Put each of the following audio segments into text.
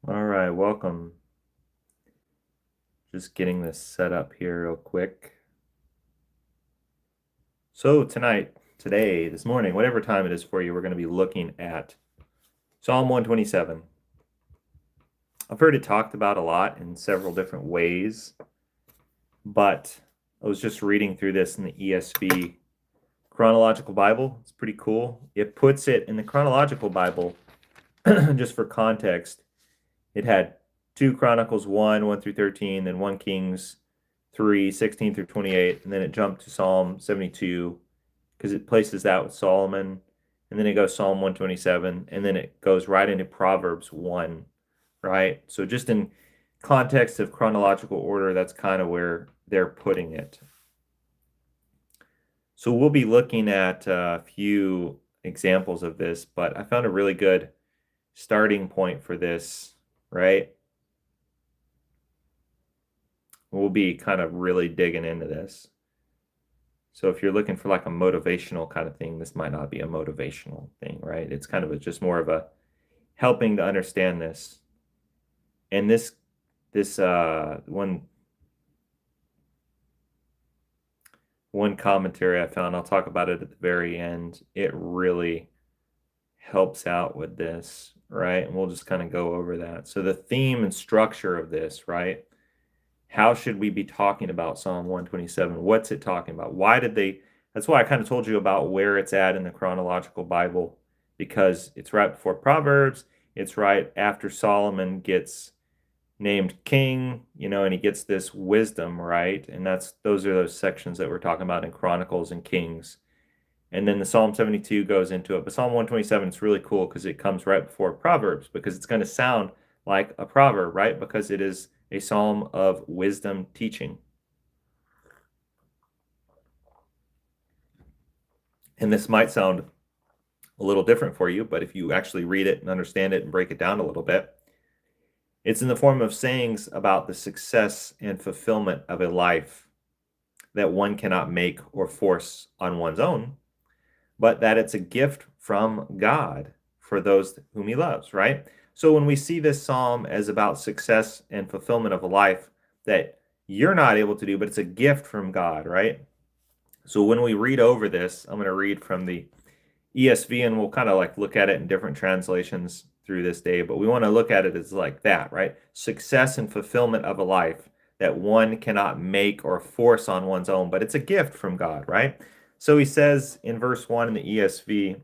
All right, welcome. Just getting this set up here real quick. So today, this morning, whatever time it is for you, we're going to be looking at Psalm 127. I've heard it talked about a lot in several different ways, but I was just reading through this in the ESV Chronological Bible. It's pretty cool. It puts it in the Chronological Bible, just for context. It had 2 Chronicles 1 through 13, then 1 Kings 3, 16 through 28, and then it jumped to Psalm 72 because it places that with Solomon, and then it goes Psalm 127, and then it goes right into Proverbs 1, right? So just in context of chronological order, that's kind of where they're putting it. So we'll be looking at a few examples of this, but I found a really good starting point for this, right? We'll be kind of really digging into this. So if you're looking for like a motivational kind of thing, this might not be a motivational thing, right? It's kind of just more of a helping to understand this. And this one commentary I found, I'll talk about it at the very end. It really helps out with this, right? And we'll just kind of go over that. So the theme and structure of this, right? How should we be talking about Psalm 127? What's it talking about? That's why I kind of told you about where it's at in the chronological Bible, because it's right before Proverbs. It's right after Solomon gets named king, and he gets this wisdom, right? And those are those sections that we're talking about in Chronicles and Kings. And then the Psalm 72 goes into it. But Psalm 127 is really cool because it comes right before Proverbs, because it's going to sound like a proverb, right? Because it is a psalm of wisdom teaching. And this might sound a little different for you, but if you actually read it and understand it and break it down a little bit, it's in the form of sayings about the success and fulfillment of a life that one cannot make or force on one's own, but that it's a gift from God for those whom he loves, right? So when we see this psalm as about success and fulfillment of a life that you're not able to do, but it's a gift from God, right? So when we read over this, I'm going to read from the ESV, and we'll kind of like look at it in different translations through this day, but we want to look at it as like that, right? Success and fulfillment of a life that one cannot make or force on one's own, but it's a gift from God, right? So he says in verse 1 in the ESV,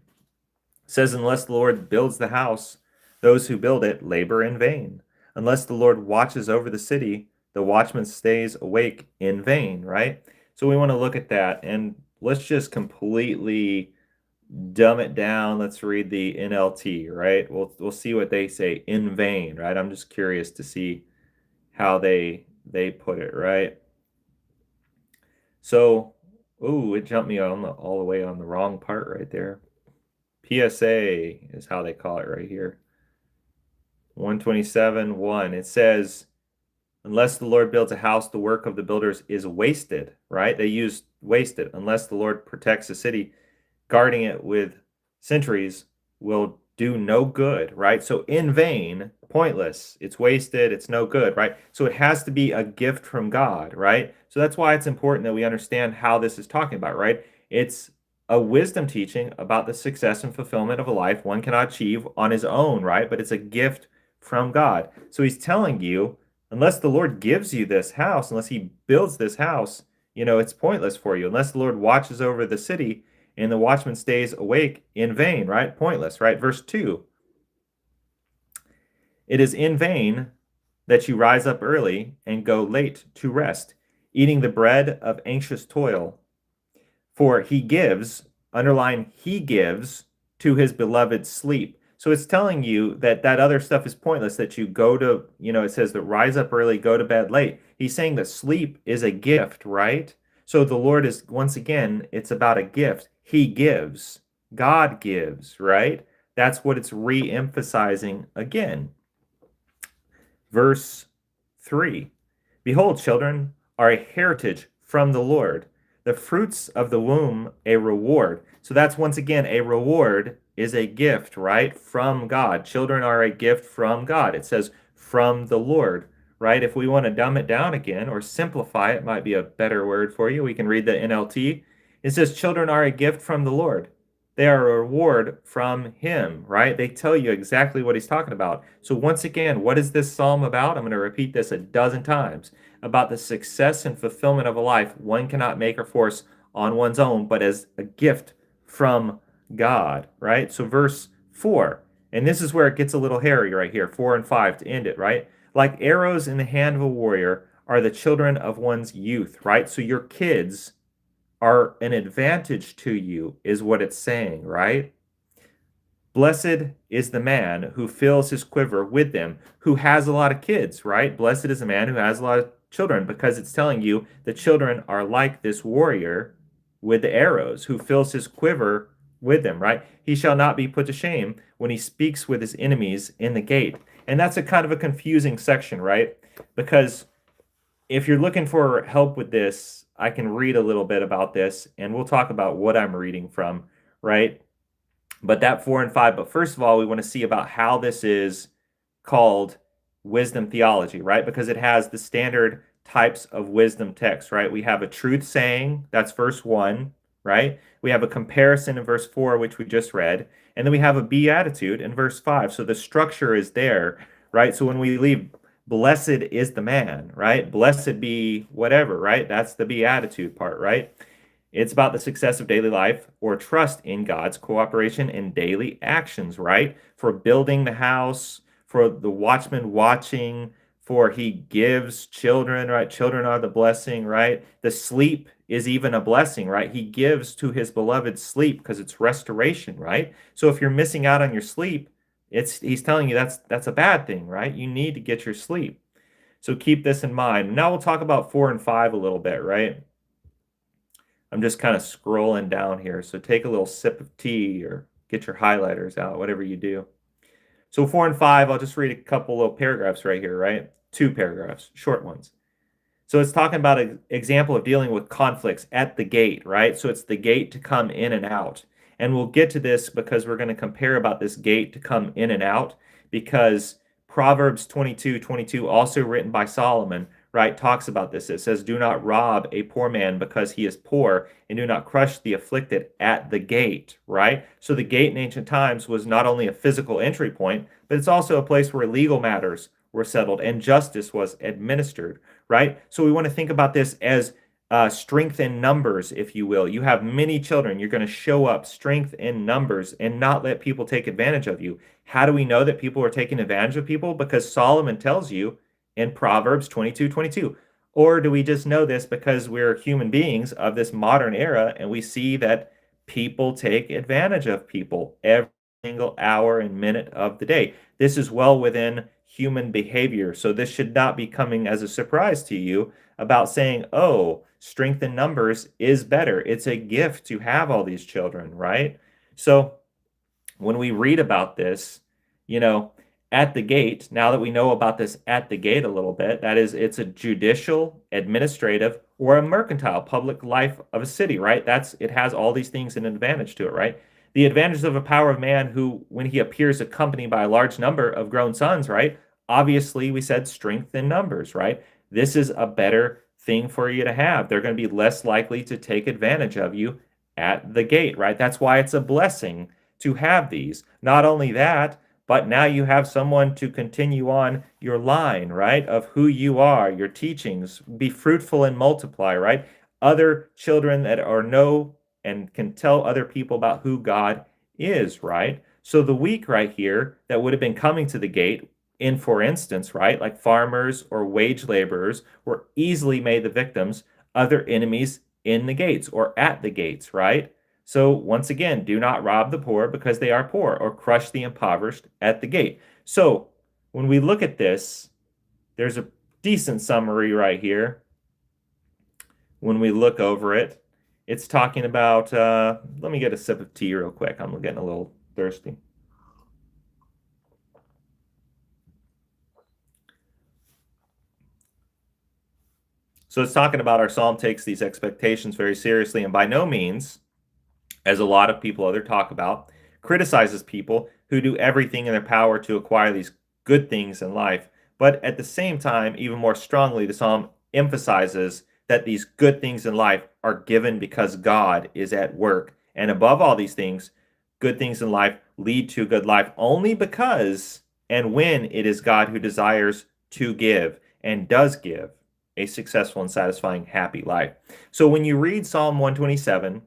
says, unless the Lord builds the house, those who build it labor in vain. Unless the Lord watches over the city, the watchman stays awake in vain, right? So we want to look at that, and let's just completely dumb it down. Let's read the NLT, right? We'll see what they say, in vain, right? I'm just curious to see how they put it, right? So, ooh, it jumped me all the way on the wrong part right there. PSA is how they call it right here. 127:1. It says, unless the Lord builds a house, the work of the builders is wasted, right? They use wasted. Unless the Lord protects a city, guarding it with sentries will do no good, right? So in vain, pointless, it's wasted, it's no good, right? So it has to be a gift from God, right? So that's why it's important that we understand how this is talking about, right? It's a wisdom teaching about the success and fulfillment of a life one cannot achieve on his own, right? But it's a gift from God. So he's telling you, unless the Lord gives you this house, unless he builds this house, it's pointless for you. Unless the Lord watches over the city, and the watchman stays awake in vain, right? Pointless, right? Verse 2. It is in vain that you rise up early and go late to rest, eating the bread of anxious toil. For he gives, underline, he gives to his beloved sleep. So it's telling you that other stuff is pointless, that you go to, it says that rise up early, go to bed late. He's saying that sleep is a gift, right? So the Lord is, once again, it's about a gift. He gives, God gives, right? That's what it's re-emphasizing again. Verse 3. Behold, children are a heritage from the Lord, the fruits of the womb a reward. So that's once again a reward is a gift, right? From God. Children are a gift from God. It says from the Lord, right? If we want to dumb it down again or simplify it, might be a better word for you. We can read the NLT. It says, children are a gift from the Lord. They are a reward from him, right? They tell you exactly what he's talking about. So once again, what is this psalm about? I'm going to repeat this a dozen times about the success and fulfillment of a life one cannot make or force on one's own, but as a gift from God, right? So verse 4, and this is where it gets a little hairy right here, 4 and 5 to end it, right? Like arrows in the hand of a warrior are the children of one's youth, right? So your kids are an advantage to you, is what it's saying, right? Blessed is the man who fills his quiver with them, who has a lot of kids, right? Blessed is a man who has a lot of children, because it's telling you the children are like this warrior with the arrows who fills his quiver with them, right? He shall not be put to shame when he speaks with his enemies in the gate. And that's a kind of a confusing section, right? Because if you're looking for help with this, I can read a little bit about this and we'll talk about what I'm reading from, right? But that 4 and 5, but first of all, we want to see about how this is called wisdom theology, right? Because it has the standard types of wisdom text, right? We have a truth saying, that's verse 1, right? We have a comparison in verse 4, which we just read, and then we have a beatitude in verse 5. So the structure is there, right? So when we leave, blessed is the man, right? Blessed be whatever, right? That's the beatitude part, right? It's about the success of daily life or trust in God's cooperation in daily actions, right? For building the house, for the watchman watching, for he gives children, right? Children are the blessing, right? The sleep is even a blessing, right? He gives to his beloved sleep because it's restoration, right? So if you're missing out on your sleep, he's telling you that's a bad thing, right? You need to get your sleep. So keep this in mind. Now we'll talk about 4 and 5 a little bit, right? I'm just kind of scrolling down here. So take a little sip of tea or get your highlighters out, whatever you do. So 4 and 5, I'll just read a couple little paragraphs right here, right? 2 paragraphs, short ones. So it's talking about an example of dealing with conflicts at the gate, right? So it's the gate to come in and out. And we'll get to this because we're going to compare about this gate to come in and out, because Proverbs 22:22, also written by Solomon, right, talks about this. It says, do not rob a poor man because he is poor, and do not crush the afflicted at the gate, right? So the gate in ancient times was not only a physical entry point, but it's also a place where legal matters were settled and justice was administered, right? So we want to think about this as strength in numbers, if you will. You have many children. You're going to show up strength in numbers and not let people take advantage of you. How do we know that people are taking advantage of people? Because Solomon tells you in Proverbs 22:22. Or do we just know this because we're human beings of this modern era and we see that people take advantage of people every single hour and minute of the day? This is well within human behavior. So this should not be coming as a surprise to you about saying, oh, strength in numbers is better. It's a gift to have all these children, right? So when we read about this, at the gate, now that we know about this at the gate a little bit, that is, it's a judicial, administrative, or a mercantile public life of a city, right? It has all these things an advantage to it, right? The advantages of a power of man who, when he appears accompanied by a large number of grown sons, right? Obviously, we said strength in numbers, right? This is a better thing for you to have. They're going to be less likely to take advantage of you at the gate, right? That's why it's a blessing to have these. Not only that, but now you have someone to continue on your line, right? Of who you are, your teachings, be fruitful and multiply, right? Other children that know and can tell other people about who God is, right? So the weak right here that would have been coming to the gate, for instance, right, like farmers or wage laborers, were easily made the victims of their enemies in the gates or at the gates, right? So once again, do not rob the poor because they are poor, or crush the impoverished at the gate. So when we look at this, there's a decent summary right here. When we look over it, it's talking about, let me get a sip of tea real quick. I'm getting a little thirsty. So it's talking about our psalm takes these expectations very seriously, and by no means, as a lot of people other talk about, criticizes people who do everything in their power to acquire these good things in life, But at the same time, even more strongly, the psalm emphasizes that these good things in life are given because God is at work. And above all these things, good things in life lead to good life only because and when it is God who desires to give and does give a successful and satisfying, happy life. So when you read Psalm 127,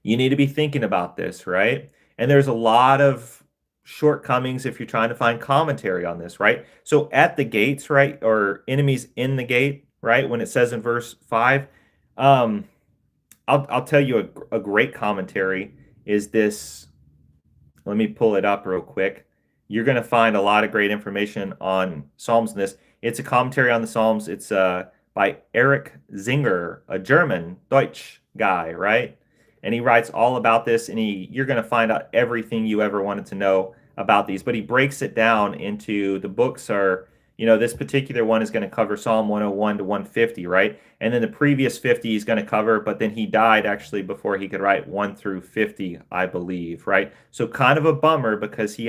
you need to be thinking about this, right? And there's a lot of shortcomings if you're trying to find commentary on this, right? So at the gates, right, or enemies in the gate, right, when it says in verse 5, um, I'll tell you a great commentary is this. Let me pull it up real quick. You're going to find a lot of great information on Psalms in this. It's a commentary on the Psalms. It's by Eric Zinger, a German, Deutsch guy, right? And he writes all about this, and you're going to find out everything you ever wanted to know about these. But he breaks it down into the books are, this particular one is going to cover Psalm 101 to 150, right? And then the previous 50 he's going to cover, but then he died actually before he could write 1 through 50, I believe, right? So kind of a bummer because he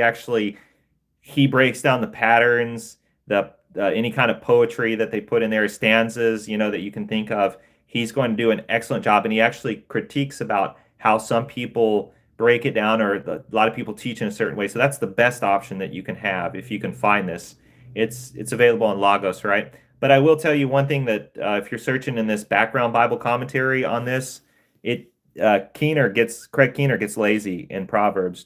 breaks down the patterns, the any kind of poetry that they put in there, stanzas, that you can think of. He's going to do an excellent job, and he actually critiques about how some people break it down, or a lot of people teach in a certain way. So that's the best option that you can have if you can find this. It's available on Logos, right? But I will tell you one thing that if you're searching in this background Bible commentary on this, Craig Keener gets lazy in Proverbs,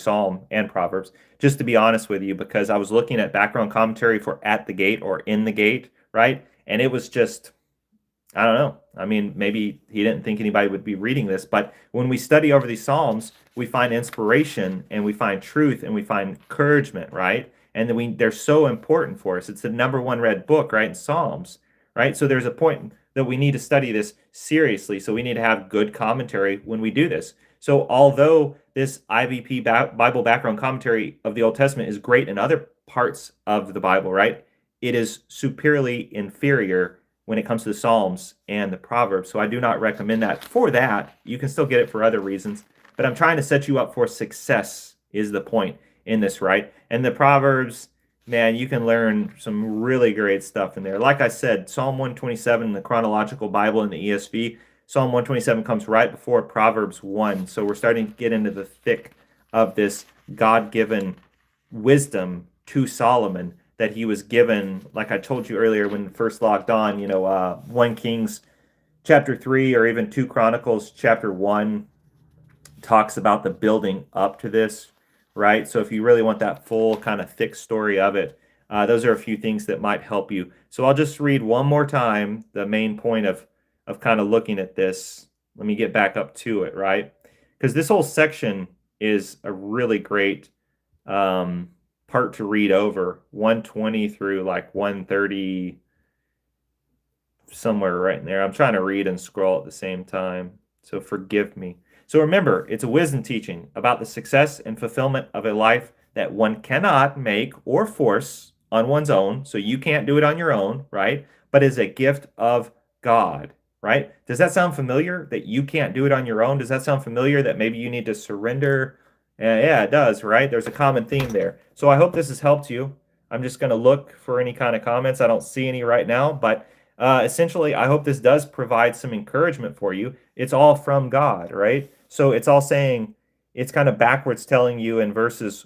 Psalm and Proverbs, just to be honest with you, because I was looking at background commentary for at the gate or in the gate, right? And it was just, I don't know. I mean, maybe he didn't think anybody would be reading this, but when we study over these Psalms, we find inspiration and we find truth and we find encouragement, right? And then they're so important for us. It's the number one read book, right, in Psalms, right? So there's a point that we need to study this seriously. So we need to have good commentary when we do this. So although this IVP Bible background commentary of the Old Testament is great in other parts of the Bible, right? It is superiorly inferior when it comes to the Psalms and the Proverbs. So I do not recommend that. For that, you can still get it for other reasons, but I'm trying to set you up for success is the point in this, right? And the Proverbs, man, you can learn some really great stuff in there. Like I said, Psalm 127 in the chronological Bible in the ESV, Psalm 127 comes right before Proverbs 1. So we're starting to get into the thick of this God-given wisdom to Solomon that he was given, like I told you earlier when first logged on, 1 Kings chapter 3 or even 2 Chronicles chapter 1 talks about the building up to this, right? So if you really want that full kind of thick story of it, those are a few things that might help you. So I'll just read one more time the main point of kind of looking at this. Let me get back up to it, right? Because this whole section is a really great part to read over, 120 through like 130, somewhere right in there. I'm trying to read and scroll at the same time, so forgive me. So remember, it's a wisdom teaching about the success and fulfillment of a life that one cannot make or force on one's own. So you can't do it on your own, right? But is a gift of God, right? Does that sound familiar that you can't do it on your own? Does that sound familiar that maybe you need to surrender? Yeah, it does, right? There's a common theme there. So I hope this has helped you. I'm just going to look for any kind of comments. I don't see any right now, but essentially, I hope this does provide some encouragement for you. It's all from God, right? So it's all saying, it's kind of backwards telling you in verses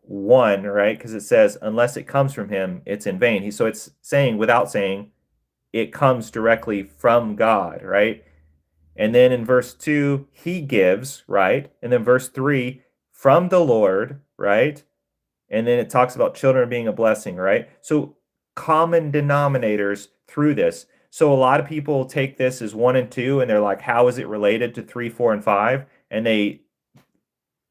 1, right? Because it says, unless it comes from him, it's in vain. So it's saying, without saying, it comes directly from God, right? And then in verse 2, he gives, right? And then verse 3, from the Lord, right? And then it talks about children being a blessing, right? So common denominators through this. So a lot of people take this as 1 and 2, and they're like, how is it related to 3, 4, and 5? And they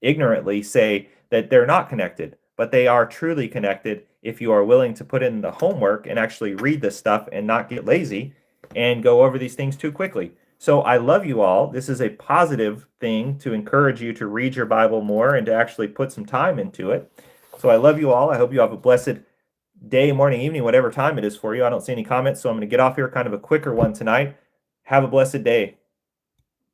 ignorantly say that they're not connected, but they are truly connected if you are willing to put in the homework and actually read this stuff and not get lazy and go over these things too quickly. So I love you all. This is a positive thing to encourage you to read your Bible more and to actually put some time into it. So I love you all. I hope you have a blessed day, morning, evening, whatever time it is for you. I don't see any comments, so I'm going to get off here. Kind of a quicker one tonight. Have a blessed day.